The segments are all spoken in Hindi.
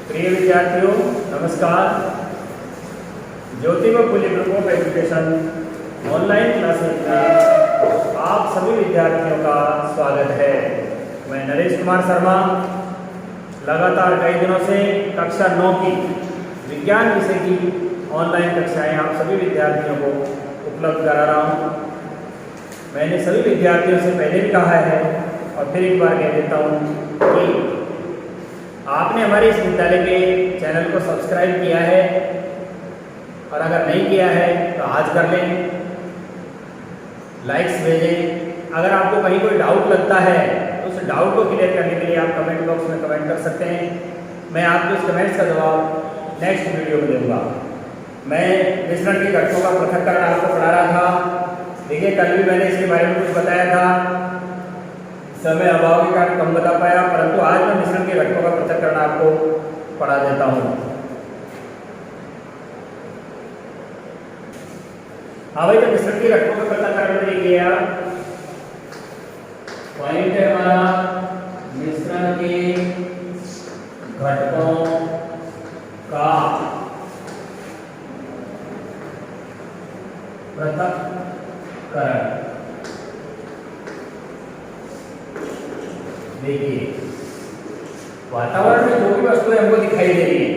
प्रिय विद्यार्थियों नमस्कार। ज्योति व Phule group of education online classes में आप सभी विद्यार्थियों का स्वागत है। मैं नरेश कुमार शर्मा लगातार कई दिनों से कक्षा 9 की विज्ञान विषय की ऑनलाइन कक्षाएं आप सभी विद्यार्थियों को उपलब्ध करा रहा हूं। मैंने सभी विद्यार्थियों से पहले भी कहा है और फिर एक बार कह देता हूं कि आपने हमारे इस विद्यालय के चैनल को सब्सक्राइब किया है और अगर नहीं किया है तो आज कर लें, लाइक्स भेजें। अगर आपको कहीं कोई डाउट लगता है तो उस डाउट को क्लियर करने के लिए आप कमेंट बॉक्स में कमेंट कर सकते हैं। मैं आपको इस कमेंट्स का जवाब नेक्स्ट वीडियो में दूंगा। मैं मिश्रण के घटकों का पृथक्करण आपको पढ़ा रहा था। देखिए कल भी मैंने इसके बारे में कुछ बताया था, समय अभाव के कारण कम बता पाया, परंतु आज मैं मिश्रण के घटकों का पृथक्करण आपको पढ़ा देता हूं। हाँ भाई, तो मिश्रण के घटकों का पृथक्करण देखिए पॉइंट है हमारा मिश्रण के घटकों का पृथक्करण। देखिए वातावरण में जो भी वस्तुएं हमको दिखाई दे रही हैं,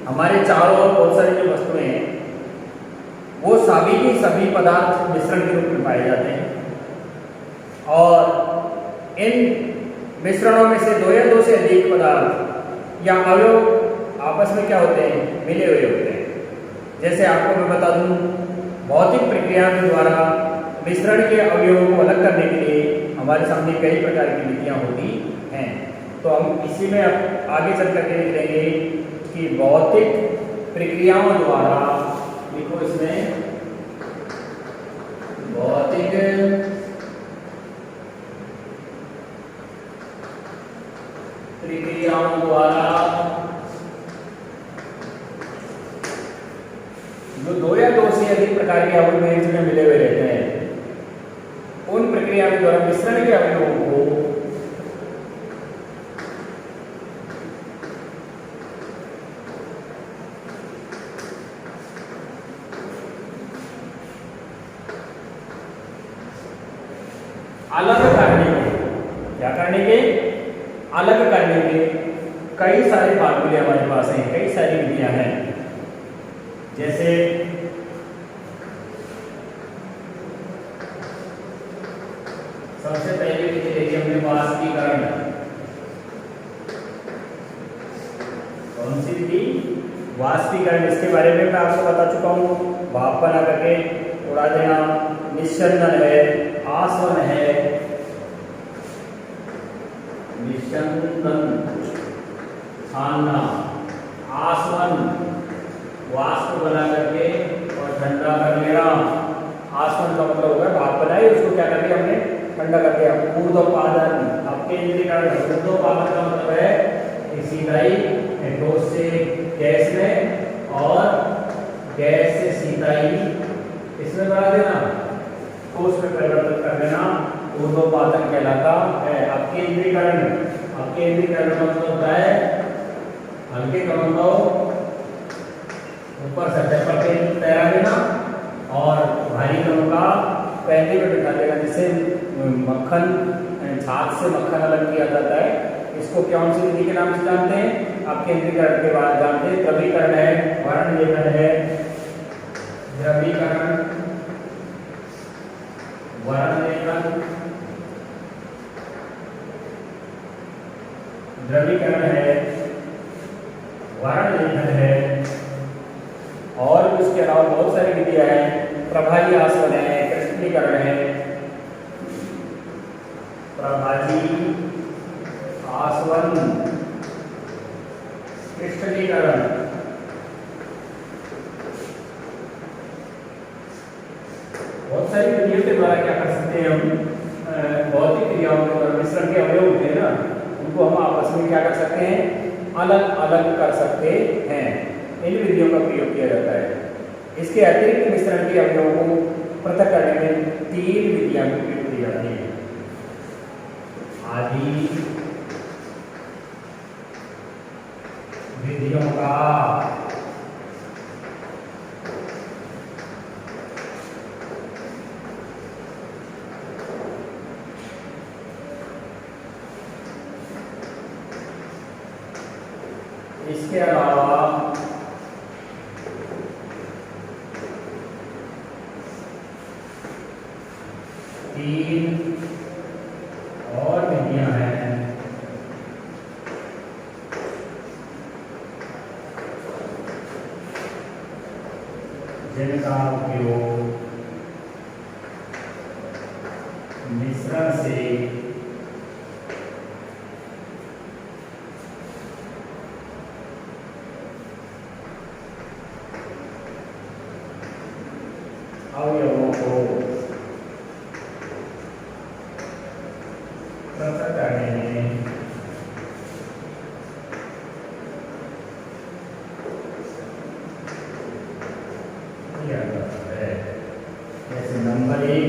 हमारे चारों ओर बहुत सारी जो वस्तुएं हैं वो सभी के सभी पदार्थ मिश्रण के रूप में पाए जाते हैं और इन मिश्रणों में से दो या दो से अधिक पदार्थ या अवयव आपस में क्या होते हैं, मिले हुए होते हैं। जैसे आपको मैं बता दूं, भौतिक प्रक्रिया के द्वारा मिश्रण के अवयवों को अलग करने के लिए हमारे सामने कई प्रकार की विधियां होती हैं। तो हम इसी में अब आगे चल करके देखेंगे कि भौतिक प्रक्रियाओं द्वारा, देखो इसमें भौतिक प्रक्रियाओं द्वारा जो दो या दो से अधिक प्रकार के अवयव में मिले हुए रहते हैं, उन प्रक्रिया के द्वारा मिश्रण के अवयवों को अलग करने के, क्या करने के, अलग करने के कई सारे फार्मूले हमारे पास हैं, कई सारी विधियां हैं। जैसे सबसे पहले विधि देखिए हमने वाष्पीकरण। कौन सी विधि? वाष्पीकरण। इसके बारे में मैं आपको बता चुका हूँ। भाप बना करके उड़ा देना, निस्यंदन है, आसवन है, निस्यंदन छानना, आसवन वाष्प बना करके और ठंडा कर लेना। आसवन का मतलब होगा भाप बनाई, उसको क्या करके हमने ठंडा कर दिया। ऊर्ध्वपातन, आपके इंद्रियकरण। ऊर्ध्वपातन का मतलब है सीधाई, ठोस से गैस में और गैस से सीधाई इसमें बढ़ा देना, ठोस में परिवर्तित कर देना, ऊर्ध्वपातन कहलाता है। आपके इंद्रियकरण, आपके इंद्रियकरण का मतलब होता है हल्के कणों को ऊपर सतह पर तैरा देना और भारी कणों का पहले में बिठा देगा, जिससे मक्खन, छाछ से मक्खन अलग किया जाता है। इसको कौन सी विधि के नाम से जानते हैं? आपके इंद्रियकरण के बाद जानते हैं। द्रवीकरण है, वर्ण लेखन है, द्रवीकरण, वर्ण लेखन, द्रवीकरण है, वर्ण लेखन है और उसके अलावा बहुत सारी विधियां हैं। प्रभाजी आसवन है, क्रिस्टलीकरण है, प्रभाजी आसवन, क्रिस्टलीकरण, बहुत सारी विधियों के द्वारा क्या कर सकते हैं हम, भौतिक क्रियाओं के द्वारा मिश्रण के अवयव होते हैं ना, उनको हम आपस में क्या कर सकते हैं, अलग अलग कर सकते हैं। इन विधियों का प्रयोग किया जाता है। इसके अतिरिक्त मिश्रण के अवयवों को पृथक करने में 3 विधियां प्रयोग की जाती हैं। आदि, विधियों का इसके अलावा तीन और विधियां हैं जिनका उपयोग मिश्रण से अवयवों को पृथक करने में किया जाता है। जैसे नंबर 1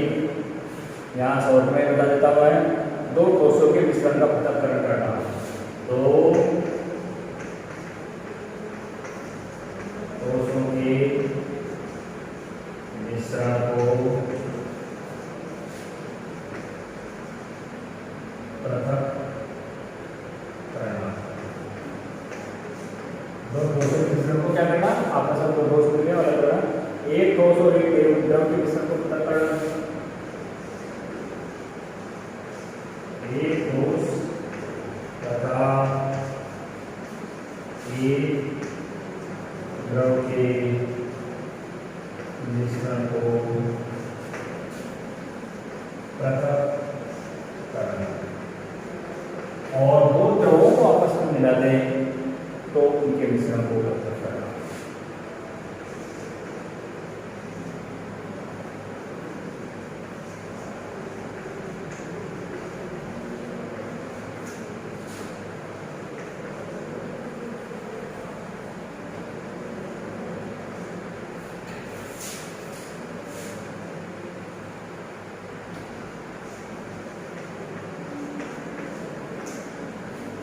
यहाँ शॉर्ट में बता देता हुआ है, दो ठोसों के मिश्रण का पृथक्करण करना। दो ठोसों के मिश्रण को पृथक करना। दो ठोसों के मिश्रण को क्या करना? आपस में दो ठोस मिलने वाला करना। एक ठोस और एक द्रव के मिश्रण को पृथक करना। एक ठोस तथा एक द्रव के मिश्रण को पृथक करना। और दो द्रवों को आपस में मिला दें तो उनके मिश्रण को पृथक करना।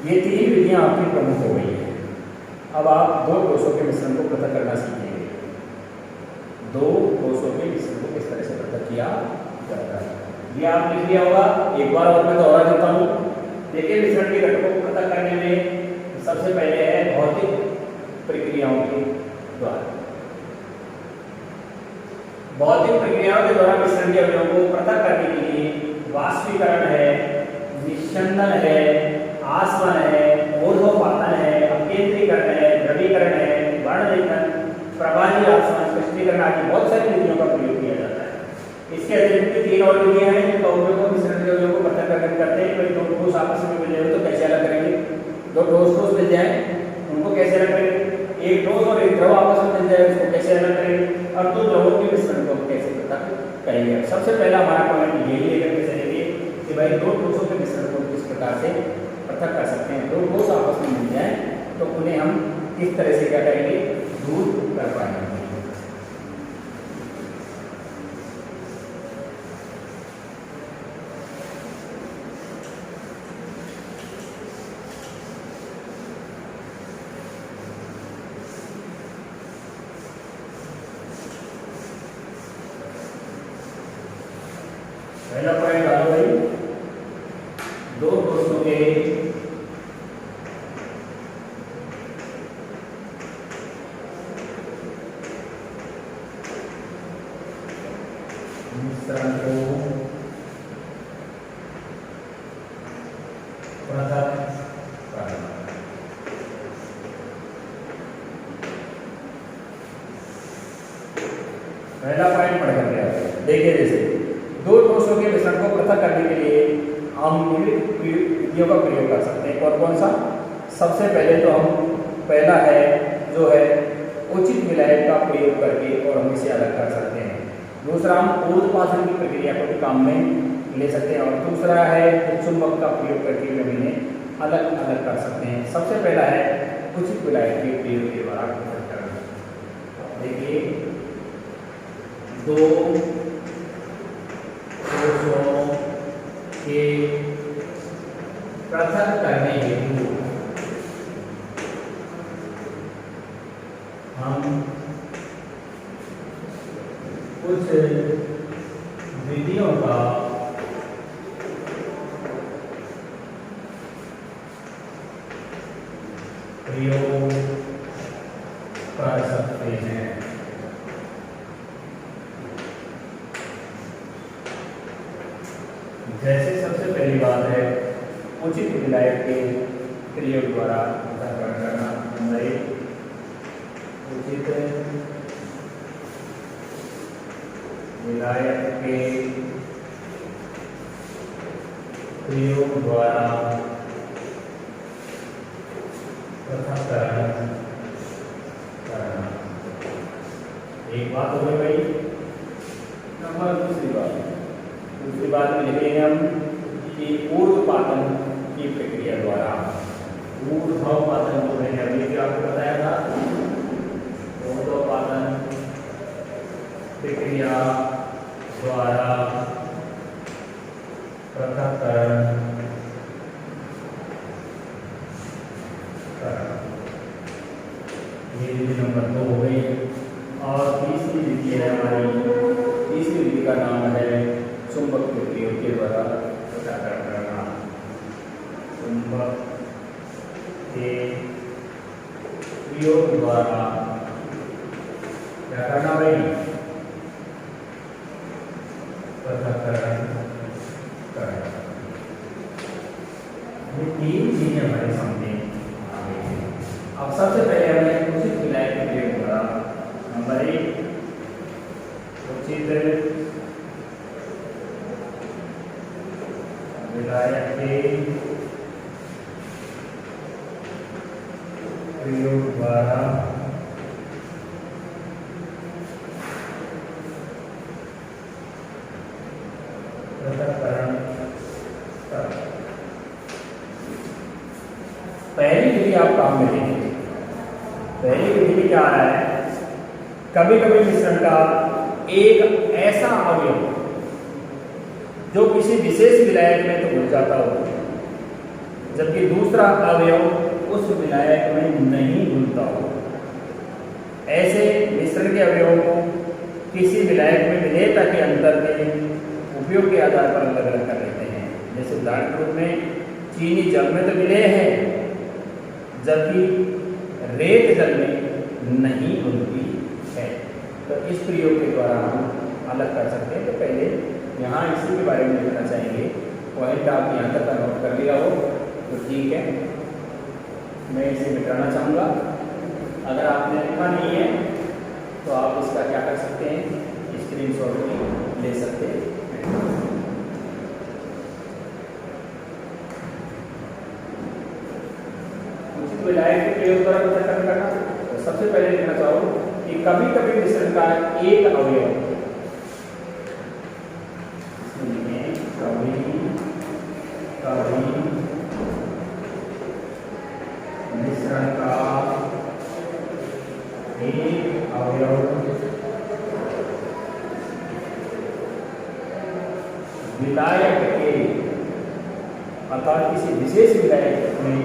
ये तीन विधियां आपकी प्रमुख हो गई हैं। अब आप दो ठोसों के मिश्रण को पृथक करना सीखेंगे। दो ठोसों के मिश्रण को किस तरह से पृथक किया जाता है ये आप लिख लिया होगा। एक बार और मैं दोहरा देता हूँ। देखिए, मिश्रण के घटकों को पृथक करने में सबसे पहले है भौतिक प्रक्रियाओं के द्वारा। भौतिक प्रक्रियाओं के द्वारा मिश्रण के अवयवों को पृथक करने के लिए वाष्पीकरण है, निस्यंदन है, आसवन है, ऊर्ध्वपातन है, अपकेंद्रीकरण है, द्रवीकरण है, वर्णलेखन, प्रवाही आसवन, स्पष्टीकरण आदि बहुत सारी विधियों का प्रयोग किया जाता है। इसके अतिरिक्त तीन और विधियां हैं जिनका उपयोग मिश्रण के अवयवों को पृथक करने में करते हैं। कोई दो ठोस आपस में मिल जाए तो कैसे अलग करेंगे? दो ठोस मिल जाए उनको कैसे अलग करेंगे? एक ठोस और एक द्रव आपस में मिल जाए उसको कैसे अलग करेंगे? और दो द्रवों के मिश्रण को कैसे पृथक करेंगे? सबसे पहला हमारा पॉइंट यही लेकर के चलेंगे कि भाई दो ठोसों के मिश्रण को किस प्रकार से पृथक कर सकते हैं। दो ठोस आपस में मिल जाए तो उन्हें हम किस तरह से क्या करेंगे? दूर कर पाएंगे। पहला पॉइंट डालो भाई, दो ठोसों के मिश्रण को पृथक करना। पहला पॉइंट पढ़ करके आते। देखिए, जैसे दो ठोसों के मिश्रण को पृथक करने के लिए हम निम्नलिखित विधियों का प्रयोग कर सकते हैं। कौन कौन सा? सबसे पहले तो हम पहला है जो है उचित विलायक का प्रयोग करके और हम इसे अलग कर सकते हैं। दूसरा, हम ऊर्ध्वपातन की प्रक्रिया को भी काम में ले सकते हैं। और दूसरा है चुंबक का प्रयोग करके हम इन्हें अलग अलग कर सकते हैं। सबसे पहला है उचित विलायक के प्रयोग के द्वारा पृथक करना। देखिए, दो ठोसों के पृथक करने हेतु हम कुछ विधियों का प्रयोग कर सकते हैं। जैसे सबसे पहली बात है उचित विलायक के प्रयोग द्वारा पृथक्करण करना। नंबर एक, उचित विलायक के प्रयोग द्वारा पृथक्करण करना। एक बात हो गई भाई। नंबर दूसरी बात में लिखेंगे हम कि ऊर्ध्वपातन की प्रक्रिया द्वारा, ऊर्ध्वपातन जो मैंने अभी भी आपको बताया था, ऊर्ध्वपातन प्रक्रिया द्वारा पृथक्करण करना। ये विधि नंबर 2 हो गई। और तीसरी विधि है हमारी, तीसरी विधि का नाम है चुंबक के प्रयोग के द्वारा पृथक्करण करना। चुंबक के प्रयोग द्वारा क्या करना भाई? पृथक्करण करना। ये तीन चीजें हमारे सामने आ गई हैं। अब सबसे पहले हमें उचित विलायक के प्रयोग द्वारा, नंबर एक, उचित विलायक के प्रयोग द्वारा पृथक्करण करना। पहली विधि आप काम में लेंगे। पहली विधि में क्या आ रहा है? कभी कभी मिश्रण का एक ऐसा अवयव जो किसी विशेष विलायक में तो घुल जाता हो, जबकि दूसरा अवयव उस विलायक में नहीं घुलता हो। ऐसे मिश्रण के अवयवों को किसी विलायक में विलेयता के अंतर के उपयोग के आधार पर अलग अलग कर लेते हैं। जैसे उदाहरण के रूप में चीनी जल में तो विलेय है, जबकि रेत जल में नहीं घुलती है। तो इस प्रयोग के द्वारा हम अलग कर सकते हैं। तो पहले यहाँ इसी के बारे में लिखना चाहेंगे। पॉइंट आप यहाँ तक नोट कर लिया हो तो ठीक है, मैं इसे मिटाना चाहूँगा। अगर आपने लिखा नहीं है तो आप इसका क्या कर सकते हैं, स्क्रीनशॉट भी ले सकते हैं। उचित विलायक के प्रयोग द्वारा पृथक्करण करना। तो सबसे पहले लिखना चाहो कि कभी कभी मिश्रण का एक अवयव, मिश्रण का एक अवयव विलायक के, अर्थात किसी विशेष विलायक में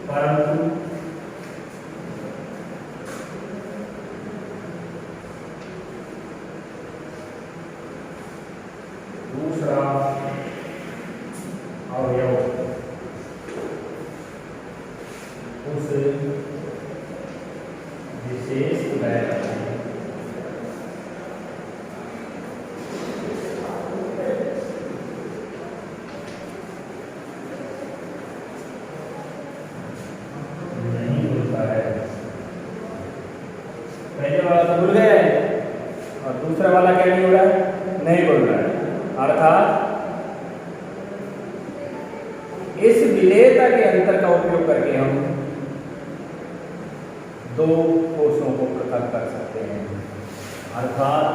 परंतु दूसरा अवयव उस विशेष विलायक भूल गए और दूसरा वाला क्या नहीं हो रहा है, नहीं बोल रहा है। अर्थात इस विलेयता के अंतर का उपयोग करके हम दो कोषों को पृथक कर सकते हैं। अर्थात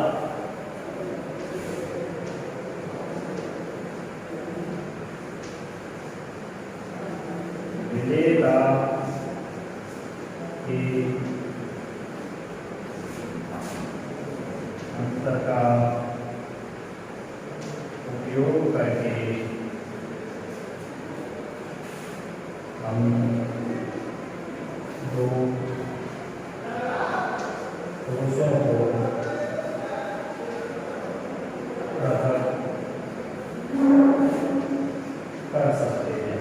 अंतर का उपयोग करके हम दो दोषों को पृथक कर सकते हैं।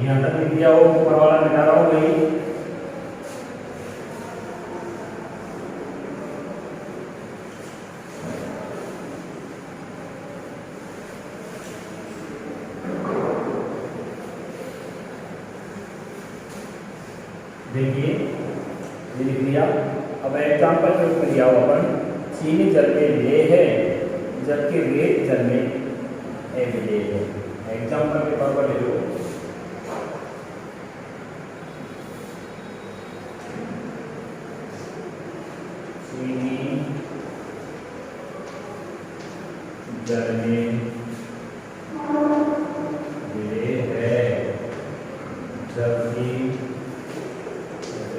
यहाँ तक लिख दिया हो, ऊपर वाला मिटा रहा हूँ वही। देखिए ये लिख दिया। अब एग्जाम्पल के रूप में दिया हुआ अपन चीनी जल में ले है जबकि रेत जल में ले है। एग्जाम्पल के तौर पर ले लो, चीनी जल में ले है जबकि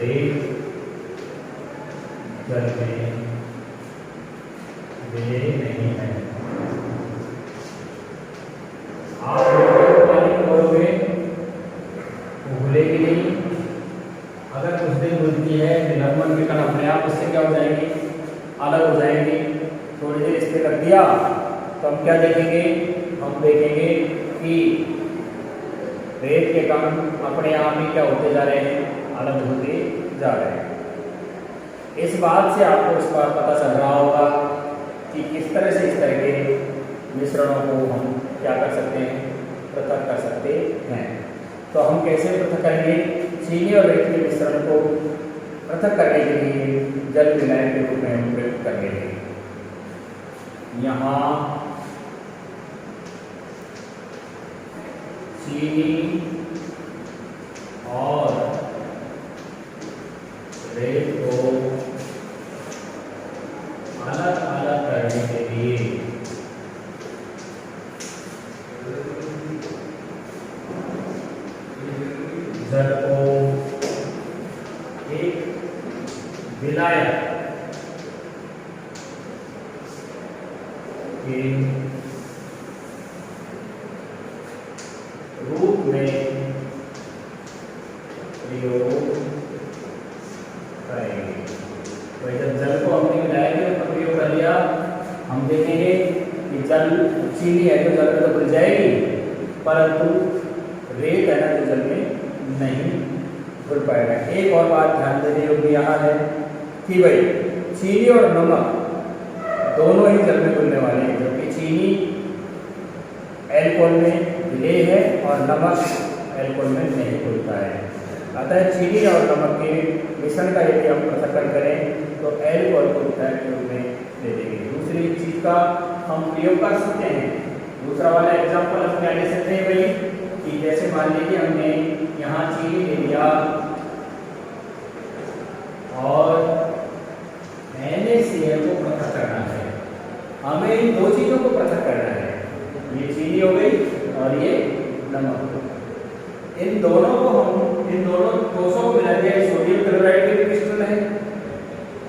रेत जल में ले नहीं है। आप पानी को भरोगे उबलेगी नहीं। अगर कुछ दिन घुलती है फिर नमक के कण अपने आप उससे क्या हो जाएंगे, अलग हो जाएंगे। थोड़ी देर इस पर रख दिया तो हम क्या देखेंगे, हम देखेंगे कि रेत के कण अपने आप ही क्या होते जा रहे हैं, अलग होते जा रहे हैं। इस बात से आपको इस बार पता चल रहा होगा कि किस तरह से इस तरह के मिश्रणों को हम क्या कर सकते हैं, पृथक कर सकते हैं। तो हम कैसे पृथक करेंगे, चीनी और रेत के मिश्रण को पृथक करने के लिए जल विलायक के रूप में हम प्रयुक्त करेंगे। यहाँ चीनी और रेत को अलग अलग करने के लिए जल को एक विलायक के रूप में प्रयोग करेंगे। तो जब जल को हमने विलायक का प्रयोग कर लिया, हम देखेंगे कि जल चीनी है तो जल में तो घुल जाएगी, परंतु रेत है ना तो जल में नहीं घुल पाएगा। एक और बात ध्यान देने योग्य यहाँ है कि भाई चीनी और नमक दोनों ही जल में घुलने वाले हैं, क्योंकि चीनी एल्कोहल में ले है और नमक एल्कोहल में नहीं घुलता है। अतः चीनी और नमक के मिश्रण का यदि हम पृथक्करण करें तो एल्कोहल को विलायक के रूप में ले देंगे। दूसरी चीज का हम प्रयोग कर सकते हैं, दूसरा वाला एग्जाम्पल हम क्या ले सकते हैं भाई, कि जैसे मान लीजिए हमने यहाँ चीनी ले लिया और NaCl को पृथक करना है। हमें इन दो चीजों को पृथक करना है, ये चीनी हो गई और ये नमक। इन दोनों दोषों को मिला दिया, सोडियम क्लोराइड के क्रिस्टल है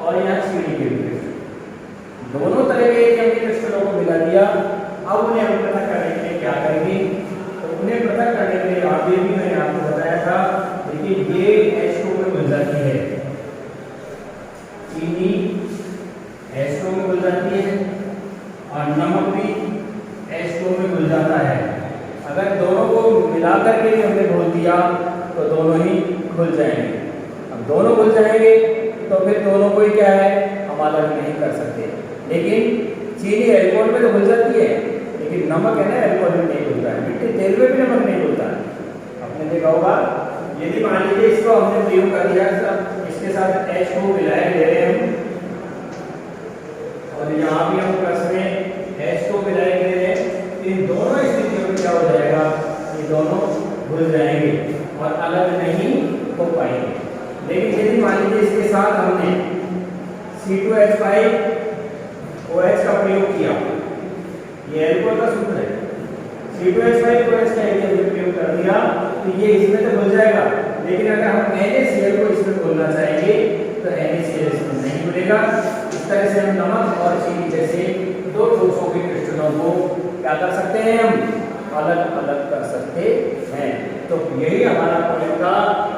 और यहाँ चीनी के क्रिस्टल, दोनों तरह के हमने क्रिस्टलों को मिला दिया। अब उन्हें हम पृथक करने के लिए क्या करेंगे, तो उन्हें पृथक करने के लिए आगे भी मैंने आपको बताया था, देखिए ये H2 में मिल जाती है, चीनी H2 में मिल जाती है और नमक भी H2 में मिल जाता है। अगर दोनों को मिलाकर के हमने घोल दिया तो दोनों ही घुल जाएंगे। अब दोनों घुल जाएंगे तो फिर दोनों को ही क्या है, हम अलग नहीं कर सकते। लेकिन चीनी एल्कोहल में तो घुल जाती है, लेकिन नमक है ना एल्कोहल में नहीं घुलता है, मिट्टी तेल में भी नमक नहीं घुलता है। आपने देखा होगा, यदि मान लीजिए इसको हमने प्रयोग कर दिया, इसके साथ H2 विलायक ले रहे हैं और यहाँ भी हम प्लस में H2 विलायक ले रहे हैं, इन दोनों स्थितियों में क्या हो जाएगा, ये दोनों घुल जाएंगे और अलग नहीं हो पाएंगे। लेकिन यदि मान लीजिए इसके साथ हमने C2H5 OH का प्रयोग किया, ये एल्कोहल का सूत्र है, C2H5 OH का यदि हमने प्रयोग कर दिया तो ये इसमें तो घुल जाएगा। लेकिन अगर हम NaCl को इसमें घोलना चाहेंगे तो NaCl इसमें नहीं जुड़ेगा। इस तरह से हम नमक और चीनी जैसे दो ठोसों के क्रिस्टलों को क्या कर सकते हैं, हम अलग अलग कर सकते हैं। तो यही हमारा पॉइंट था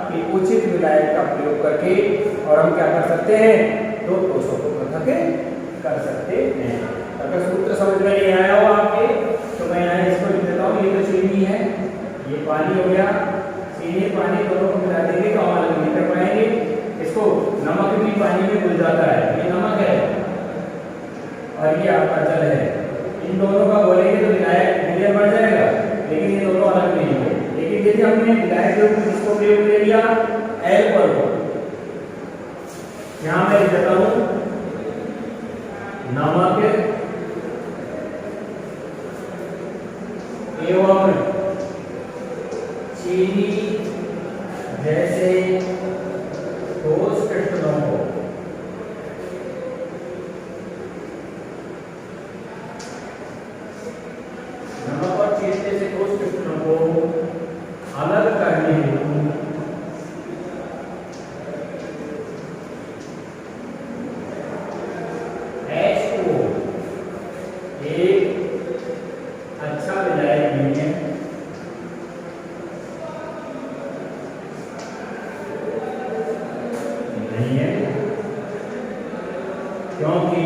कि उचित विलायक का प्रयोग करके और हम क्या कर सकते हैं, दो ठोसों को पृथक कर सकते हैं। अगर सूत्र समझ में नहीं आया हो आपके तो मैं यहाँ इसको लिख देता हूँ। ये तो चीनी है, ये पानी हो गया, चीनी पानी दोनों को मिला देंगे तो हम अलग नहीं कर पाएंगे। इसको नमक भी पानी में घुल जाता है, ये नमक है और ये आपका जल है। इन दोनों का घोलेंगे तो विलायक विलय बढ़ जाएगा, लेकिन ये दोनों अलग नहीं होंगे। लेकिन यदि हमने विलायक रूप में इसको प्रयोग ले लिया एल्कोहल, यहाँ मैं लिख देता हूँ नमक एवं चीनी जैसे ठोस क्रिस्टलों को नमक और चीनी जैसे ठोस क्रिस्टलों को अलग करने हेतु H2O एक अच्छा विलायक नहीं है। नहीं है क्योंकि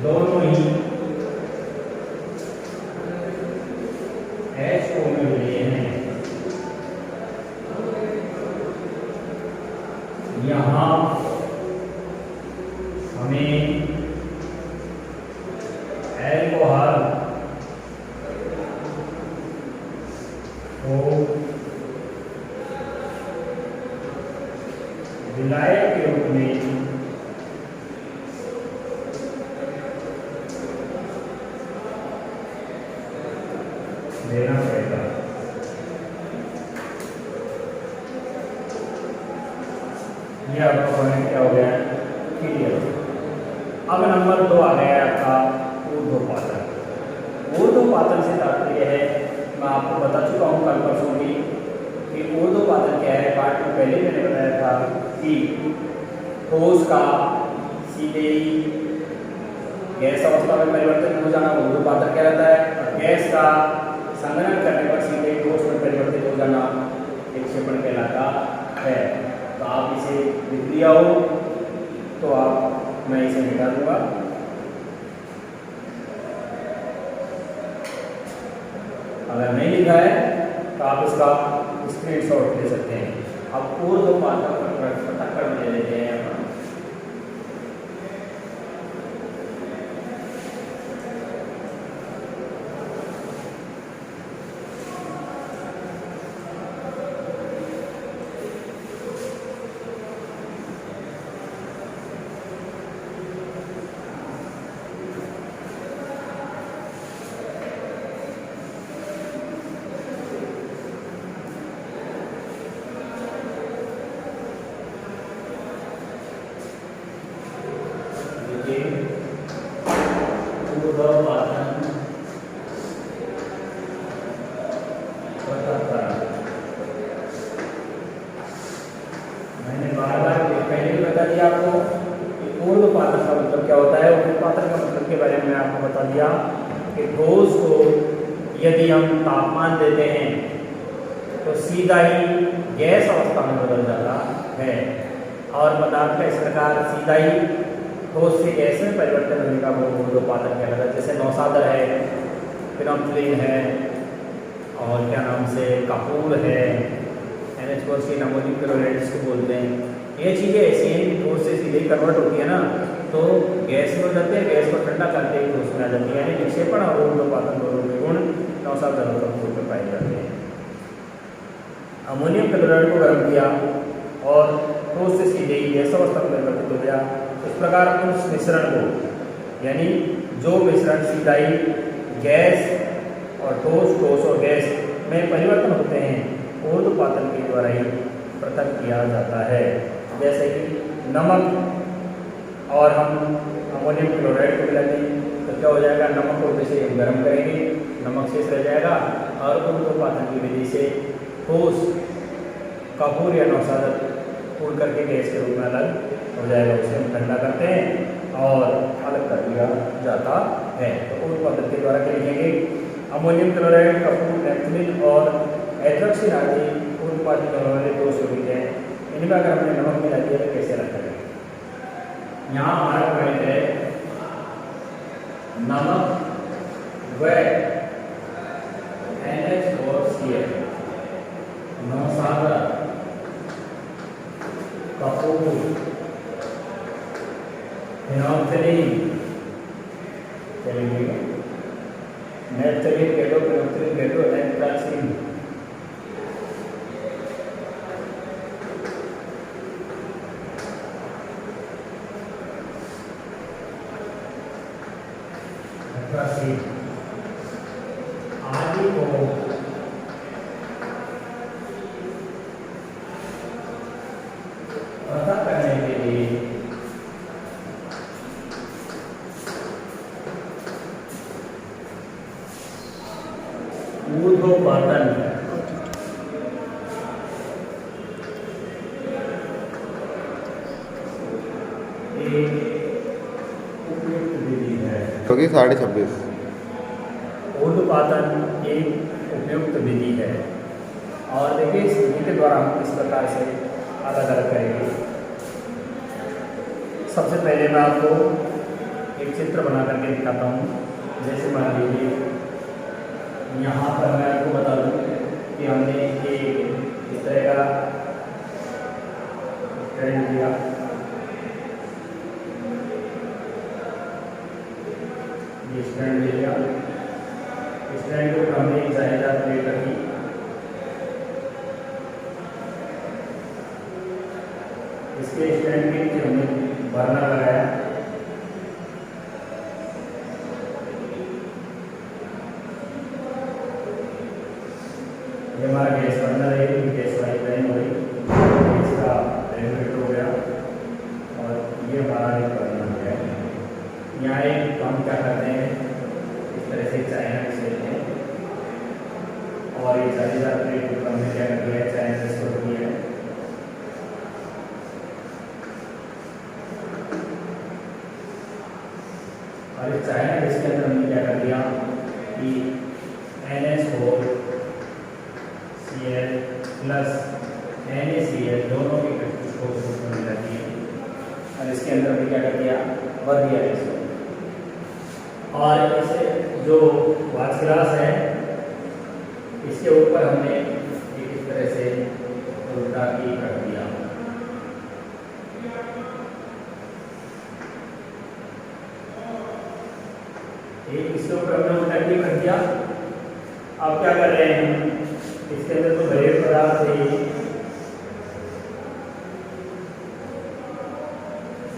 दोनों ही H2O में विलय हैं। यहाँ हमें एल्कोहल को विलायक के रूप में देना पड़ेगा। यह आपका पॉइंट क्या हो गया, क्लियर। अब नंबर 2 आ गया आपका ऊर्ध्वपातन। ऊर्ध्वपातन से तात्पर्य है, मैं आपको बता चुका हूँ कल परसों भी कि ऊर्ध्वपातन क्या है। पार्ट में पहले मैंने बताया था कि ठोस का सीधे ही गैस अवस्था में परिवर्तित हो जाना ऊर्ध्वपातन कहलाता है, और गैस का संघनन करने पर सीधे ठोस में परिवर्तित हो जाना विक्षेपण कहलाता है। तो आप इसे लिख लिया हो तो आप मैं इसे मिटा दूंगा। अगर नहीं लिखा है तो आप इसका स्क्रीनशॉट ले सकते हैं। अब ऊर्ध्वपातन पर पृथक्करण ले लेते हैं। मैंने बार-बार पहले भी बता दिया आपको कि ऊर्ध्वपातन का मतलब क्या होता है। ऊर्ध्वपातन का मतलब के बारे में आपको बता दिया कि ठोस को यदि हम तापमान देते हैं तो सीधा ही गैस अवस्था में बदल जाता है, और पदार्थ का इस प्रकार सीधा ही ठोस से गैस में परिवर्तन होने का वो ऊर्ध्वपातन कहलाता है। जैसे नौसादर है, फिनोल्फ्थलीन है, और क्या नाम से कपूर है, NH4 अमोनियम क्लोराइड जिसको बोलते हैं। ये चीज़ें ऐसी हैं कि ठोस से सीधे कन्वर्ट होती है ना, तो गैस में हो जाती है, गैस को ठंडा करके ही ठोस में आ जाती है। यानी विक्षेपण और ऊर्ध्वपातन दोनों के गुण नौसादर और कपूर में पाए जाते हैं। अमोनियम क्लोराइड को गर्म किया और ठोस से सीधे ही गैस अवस्था में परिवर्तित हो गया। इस प्रकार उस मिश्रण को, यानी जो मिश्रण सीधा ही गैस और ठोस, ठोस और गैस में परिवर्तन होते हैं, ऊर्ध्वपातन के द्वारा ही पृथक किया जाता है। जैसे कि नमक और हम अमोनियम क्लोराइड को मिला दें तो क्या हो जाएगा, नमक को जैसे गर्म करेंगे नमक शेष रह जाएगा, और ऊर्ध्वपातन की विधि से ठोस कपूर या नौसादा फूल करके गैस के रूप में अलग हो जाएगा, उसे हम ठंडा करते हैं और अलग कर दिया जाता है। तो उन पद्धति के द्वारा क्या लिखेंगे, अमोनियम क्लोराइड, कपूर, नेफ्थलीन और हाइड्रोक्सिन आदि उत्पादित होने वाले दो सॉल्यूट हैं, इनमें अगर हमने नमक मिला दिया तो कैसे अलग करेंगे। यहाँ हमारा पॉइंट है नमक व NH4Cl, नौसादा, कपूर, फिनोल्फथलीन, चलिए नेफ्थलीन कह दो, फिनोल्फथलीन कह दो, नेफ्थलीन, आदि को पता करने के लिए ऊर्ध्वपातन एक उपयुक्त विधि है। क्योंकि 26.5 ऊर्ध्वपातन एक उपयुक्त विधि है। और देखिए इस विधि के द्वारा हम किस प्रकार से अलग अलग करेंगे। सबसे पहले मैं आपको एक चित्र बना करके दिखाता हूँ। जैसे मान लीजिए यहाँ पर मैं आपको बता दूँ कि हमने एक इस तरह का करंट दिया, ये स्टैंड ले लिया, स्टैंड के ऊपर हमने एक जालीदार प्लेट रखी, इसके स्टैंड के नीचे हमने बर्नर लगाया, ये हमारा गैस बर्नर है, गैस पाइपलाइन हो गई, इसका रेगुलेटर हो गया और ये हमारा एक बर्नर हो गया। यहाँ एक हम क्या करते हैं, इस तरह से चाइना से लेते हैं और ये जालीदार प्लेट ऊपर हमने क्या कर दिया है, चाइना से छोड़ दिया है। और इस चाइना इसके अंदर हमने क्या कर दिया कि NH4Cl प्लस NaCl दोनों की को मिला दिए और इसके अंदर हमने क्या कर दिया, भर दिया इसको। और इसे जो वाच गिलास है इसके ऊपर हमने एक इस तरह से उल्टा की कर दिया। एक इसके ऊपर हमने उल्टा की कर दिया। अब क्या कर रहे हैं, इसके अंदर तो भरे पदार्थ है,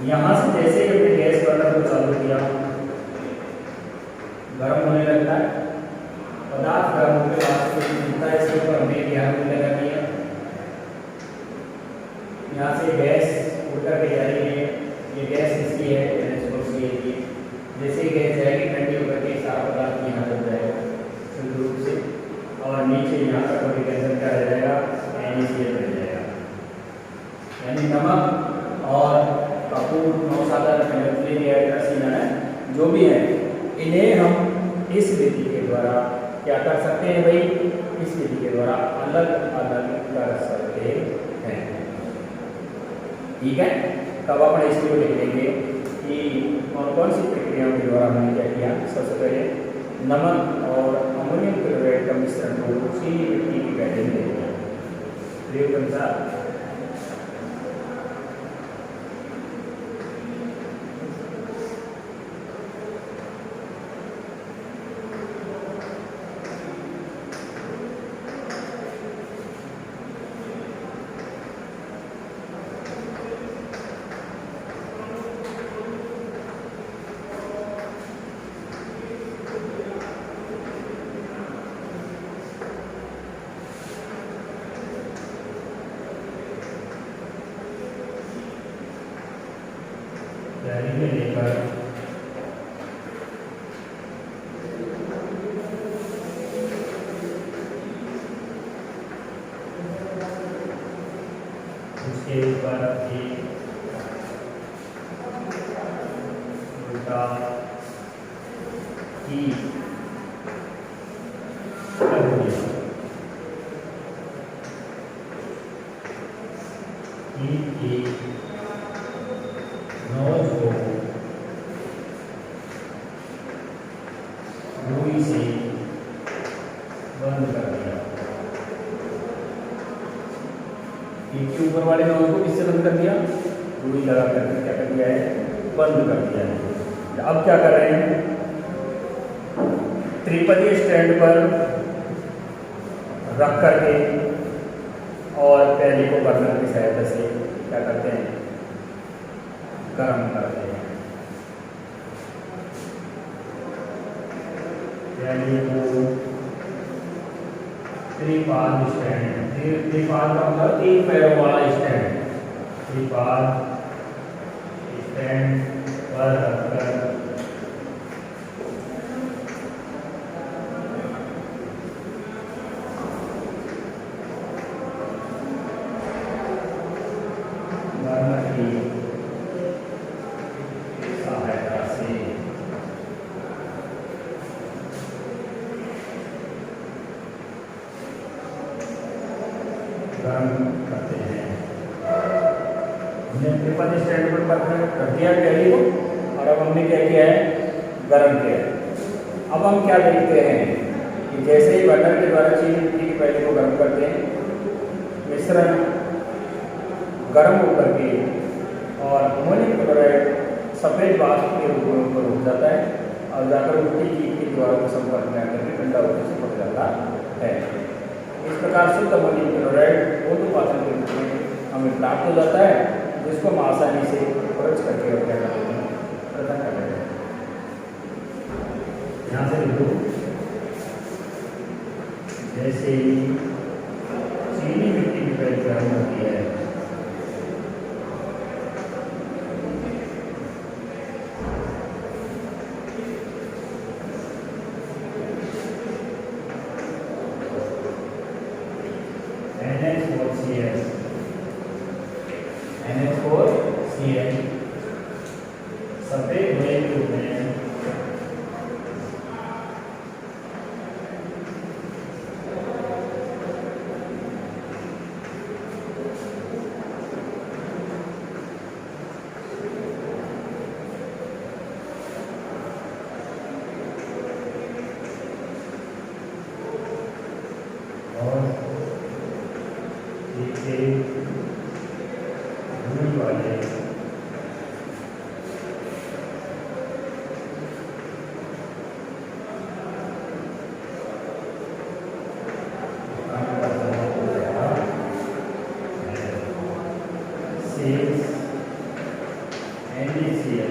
यहाँ से जैसे ही हमने गैस बर्नर को चालू किया गर्म होने लगता है, पदार्थ गर्म होने के बाद मिलता है, इसके ऊपर हमने ध्यान लगा दिया, यहाँ से गैस उठकर के जा रही है, ये गैस इसकी है NH4Cl की, जैसे ही गैस जाएगी ठंडी होकर के सारा पदार्थ यहाँ तक जाएगा शुद्ध रूप से और नीचे यहाँ तक होने के अंदर क्या रह जाएगा, NaCl रह जाएगा। यानी नमक और कपूर, नौसादा, जो भी है, इन्हें हम इस विधि के द्वारा क्या कर सकते हैं भाई, इस विधि के द्वारा अलग अलग कर सकते हैं। ठीक है, तब अपन इसको लिख लेंगे कि कौन कौन सी प्रक्रियाओं के द्वारा हमने क्या किया। सबसे पहले नमक और अमोनियम क्लोराइड का मिश्रण को चीनी मिट्टी की पैकेज में देना प्रयोग के अनुसार में लेकर उसके ऊपर एक उल्टा ई रख दिया। ई की नोज को रुई से बंद कर दिया। ई के ऊपर वाले नोज को किससे बंद कर दिया? रुई लगा करके क्या कर दिया है? बंद कर दिया है। अब क्या कर रहे हैं? त्रिपदीय स्टैंड पर रख करके और पहले को बर्नर की सहायता से क्या करते हैं? गर्म करते हैं। पहले को त्रिपाद स्टैंड, त्रिपाद का मतलब तीन पैरों वाला स्टैंड, त्रिपाद स्टैंड पर रखकर बर्नर की सहायता से गर्म करते हैं। हमने त्रिपद स्टैंड पर कर दिया पहले को, और अब हमने क्या किया है? गर्म किया है। अब हम क्या देखते हैं कि जैसे ही बर्नर के द्वारा चीनी मिट्टी की पहले को गर्म करते हैं, मिश्रण गर्म होकर के और अमोनियम क्लोराइड सफ़ेद वाष्प के रूप में ऊपर उठ जाता है और जाकर मिट्टी की दीवारों के संपर्क में आकर के ठंडा होने से पड़ जाता है। इस प्रकार शुद्ध अमोनियम क्लोराइड ऊर्ध्वपातन के रूप में हमें प्राप्त हो जाता है, जिसको हम आसानी से खर्च करके और क्या करते हैं? प्रदान कर लेते हैं। यहाँ से देखो, जैसे चीनी मिट्टी की पहले गर्म होती है, NH4Cl सफेद हुए के रूप में और वाले NaCl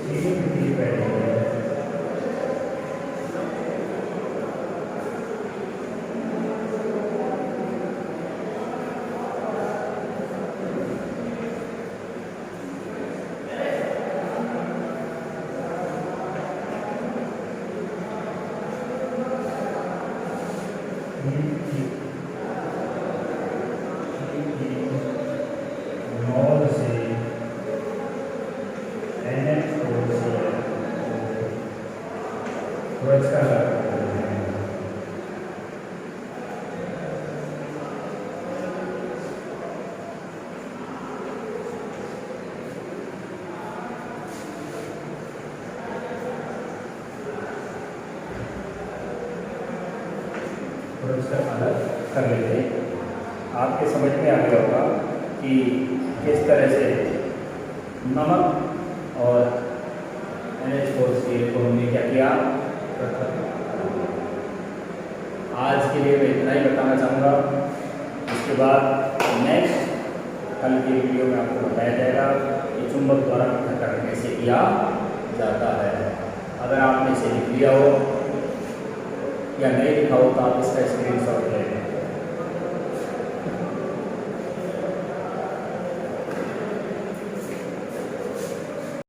चीनी मिट्टी पहले नॉल से अलग कर लेते हैं। आपके समझ में आ गया होगा कि किस तरह से नमक और NH4Cl को हमने क्या किया? आज के लिए मैं इतना ही बताना चाहूँगा। इसके बाद नेक्स्ट कल की वीडियो में आपको बताया जाएगा कि चुंबक द्वारा पृथक्करण कैसे किया जाता है। अगर आपने इसे लिख लिया हो या नहीं लिखा हो तो आप इसका स्क्रीनशॉट